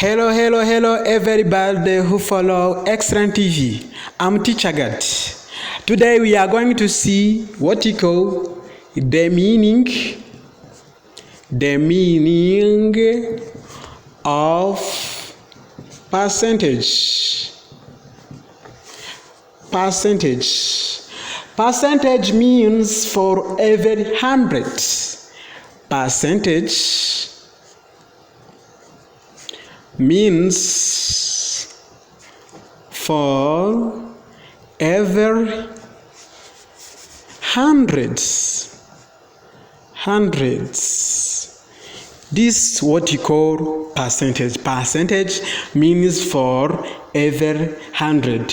Hello, everybody who follow Excellent TV. I'm Teacher God. Today we are going to see what you call the meaning of percentage. Percentage means for every 100. Percentage means for every hundreds. This is what you call percentage. Percentage means for every 100.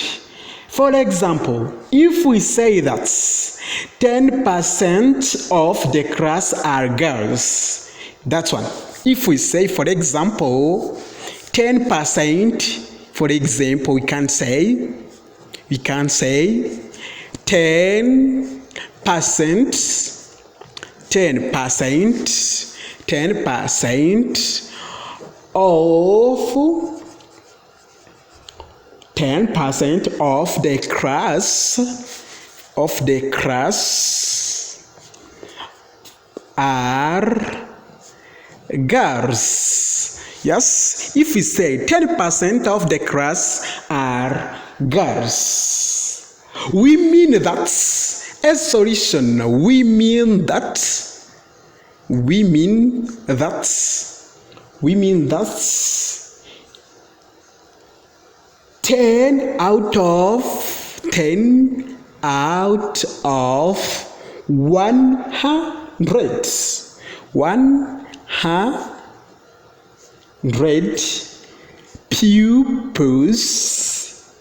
For example, if we say that 10% of the class are girls, that's one. If we say, for example, 10%, for example, we can say 10% of the class are girls. Yes, if we say 10% of the class are girls, we mean that a solution. We mean that 10 out of 100 pupils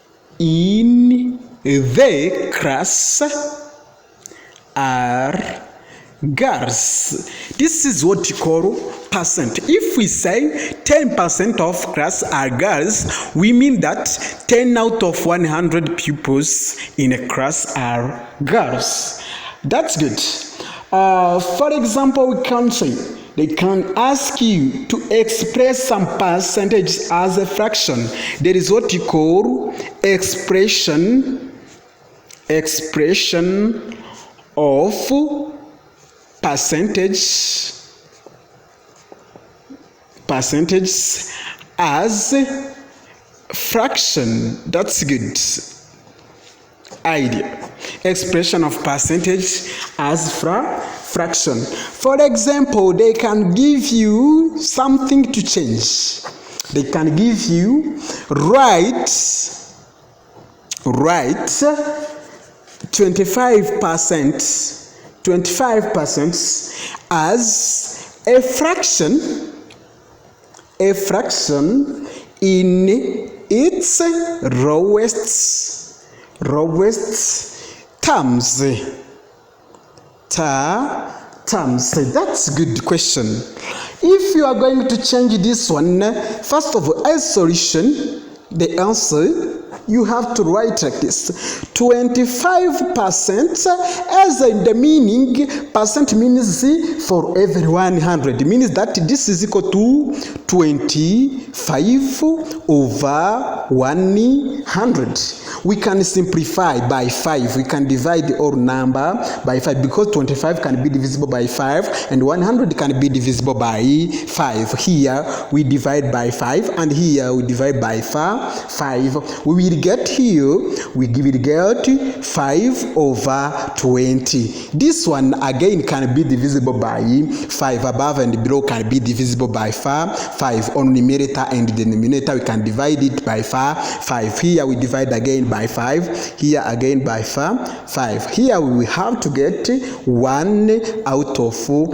in the class are girls. This is what you call percent. If we say 10% of class are girls, we mean that 10 out of 100 pupils in a class are girls. That's good. For example, we can say they can ask you to express some percentage as a fraction. There is what you call expression of percentage as fraction. That's good idea. Expression of percentage as fraction. For example, they can give you something to change. They can give you write 25% as a fraction in its lowest terms. That's a good question. If you are going to change this one, first of all, as solution, the answer you have to write like this: 25% as in the meaning. Percent means for every 100. It means that this is equal to 25 over 100. We can simplify by 5. We can divide the whole number by 5 because 25 can be divisible by 5 and 100 can be divisible by 5. Here we divide by 5 and here we divide by 5. We will get here, we will get 5 over 20. This one again can be divisible by 5. Above and below can be divisible by 5. On numerator and denominator we can divide it by 5. Here we divide again by 5. Here again by 5. Here we will have to get 1 out of 4.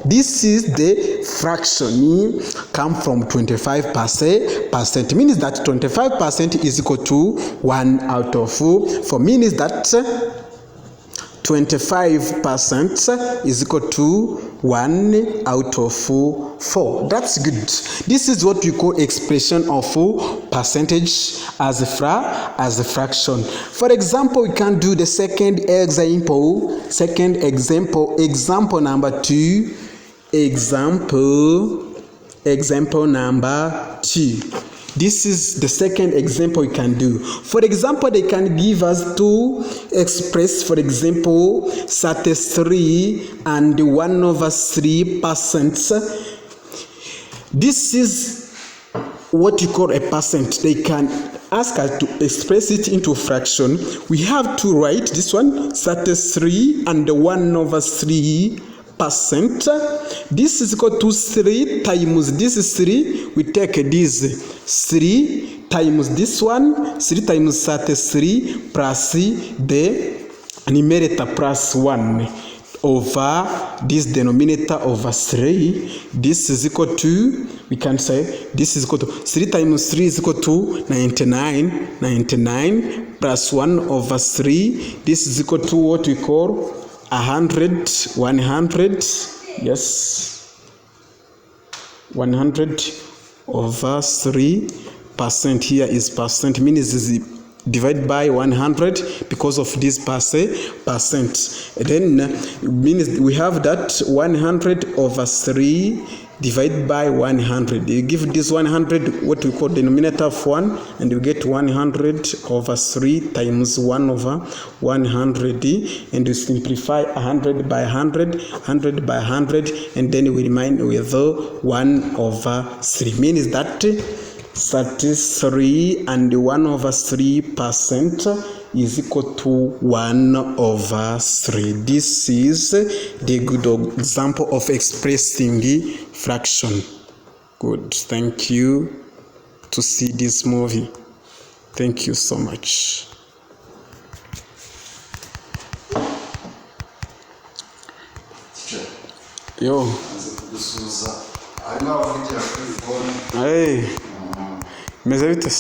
This is the fraction come from 25%. Means that 25% is equal to 1 out of 4. Means that 25% is equal to 1 out of 4. That's good. This is what we call expression of percentage as a fraction. For example, we can do the second example. Example number 2. example number 2. This is the second example we can do. For example, they can give us to express, for example, 33 and 1/3%. This is what you call a percent. They can ask us to express it into fraction. We have to write this one, 33 and 1/3%. This is equal to 3 times this is 3. We take this 3 times this one, 3 times 33 plus the numerator plus 1 over this denominator over 3. This is equal to, we can say, this is equal to 3 times 3 is equal to 99. 99 plus 1/3. This is equal to what we call 100. 100. Yes. 100/3%. Here is percent, means is divided by 100 because of this percent. Then means we have that 100/3 divided by 100. You give this 100 what we call denominator of 1, and you get 100/3 times 1/100, and you simplify 100 by 100, 100 by 100, and then we remain with 1/3. Means that 33 and 1/3% is equal to 1/3. This is the good example of expressing the fraction. Good. Thank you to see this movie. Thank you so much. Yo. Hey. Meze bite?